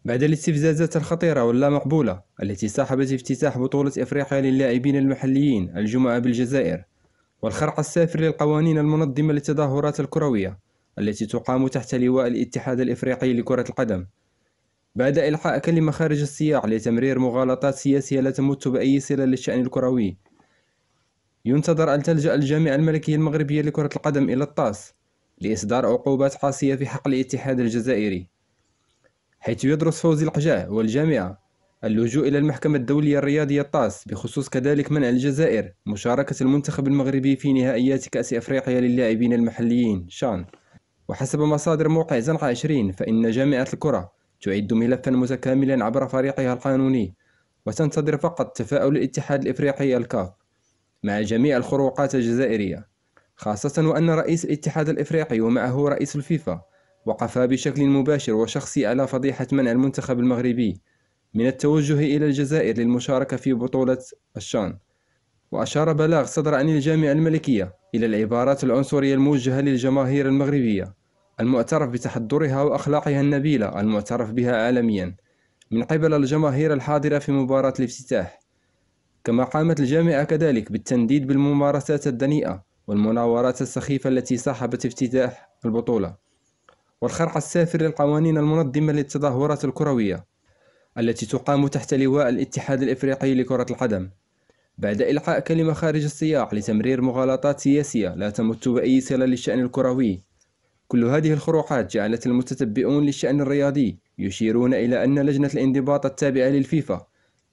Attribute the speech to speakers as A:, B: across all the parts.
A: بعد الاستفزازات الخطيرة واللا مقبولة التي صاحبت افتتاح بطولة إفريقيا للاعبين المحليين الجمعة بالجزائر، والخرق السافر للقوانين المنظمة للتظاهرات الكروية التي تقام تحت لواء الاتحاد الإفريقي لكرة القدم، بعد إلقاء كلمة خارج السياق لتمرير مغالطات سياسية لا تمت بأي صلة للشأن الكروي، ينتظر أن تلجأ الجامعة الملكية المغربية لكرة القدم إلى الطاس لإصدار عقوبات قاسية في حق الاتحاد الجزائري، حيث يدرس فوزي القجاع والجامعة اللجوء إلى المحكمة الدولية الرياضية الطاس بخصوص كذلك منع الجزائر مشاركة المنتخب المغربي في نهائيات كأس أفريقيا للاعبين المحليين شان. وحسب مصادر موقع زنقة 20 فإن جامعة الكرة تعد ملفا متكاملا عبر فريقها القانوني، وتنتظر فقط تفاؤل الاتحاد الإفريقي الكاف مع جميع الخروقات الجزائرية، خاصة وأن رئيس الاتحاد الإفريقي ومعه رئيس الفيفا وقفا بشكل مباشر وشخصي على فضيحة منع المنتخب المغربي من التوجه إلى الجزائر للمشاركة في بطولة الشان. وأشار بلاغ صدر عن الجامعة الملكية إلى العبارات العنصرية الموجهة للجماهير المغربية المعترف بتحضرها وأخلاقها النبيلة المعترف بها عالميا من قبل الجماهير الحاضرة في مباراة الافتتاح. كما قامت الجامعة كذلك بالتنديد بالممارسات الدنيئة والمناورات السخيفة التي صاحبت افتتاح البطولة، والخرق السافر للقوانين المنظمة للتظاهرات الكروية التي تقام تحت لواء الاتحاد الإفريقي لكرة القدم، بعد إلقاء كلمة خارج السياق لتمرير مغالطات سياسية لا تمت بأي صلة للشأن الكروي. كل هذه الخروقات جعلت المتتبعون للشأن الرياضي يشيرون إلى أن لجنة الانضباط التابعة للفيفا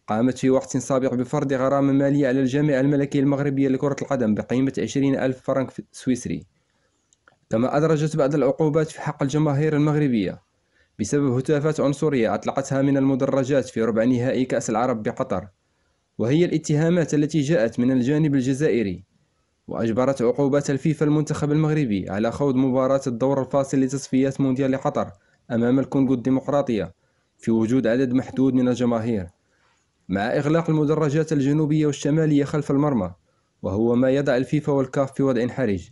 A: قامت في وقت سابق بفرض غرامة مالية على الجامعة الملكية المغربية لكرة القدم بقيمة 20,000 فرنك سويسري، كما أدرجت بعض العقوبات في حق الجماهير المغربية بسبب هتافات عنصرية أطلقتها من المدرجات في ربع نهائي كأس العرب بقطر، وهي الاتهامات التي جاءت من الجانب الجزائري، وأجبرت عقوبات الفيفا المنتخب المغربي على خوض مباراة الدور الفاصل لتصفيات مونديال قطر أمام الكونغو الديمقراطية في وجود عدد محدود من الجماهير، مع إغلاق المدرجات الجنوبية والشمالية خلف المرمى، وهو ما يضع الفيفا والكاف في وضع حرج.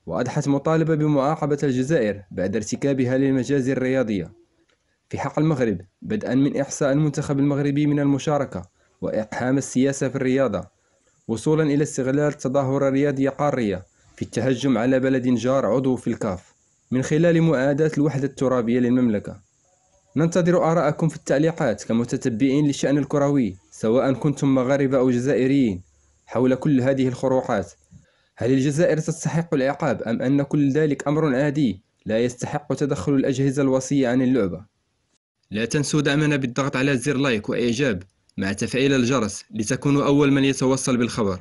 A: وأضحت مطالبة بمعاقبة الجزائر بعد ارتكابها للمجازر الرياضية في حق المغرب، بدءا من إحصاء المنتخب المغربي من المشاركة وإقحام السياسة في الرياضة، وصولا إلى استغلال تظاهرة رياضية قارية في التهجم على بلد جار عضو في الكاف من خلال معاداة الوحدة الترابية للمملكة. ننتظر آراءكم في التعليقات كمتتبعين للشأن الكروي، سواء كنتم مغاربة أو جزائريين، حول كل هذه الخروقات. هل الجزائر تستحق العقاب أم أن كل ذلك أمر عادي لا يستحق تدخل الأجهزة الوصية عن اللعبة؟ لا تنسوا دعمنا بالضغط على زر لايك وإعجاب مع تفعيل الجرس لتكونوا أول من يتوصل بالخبر.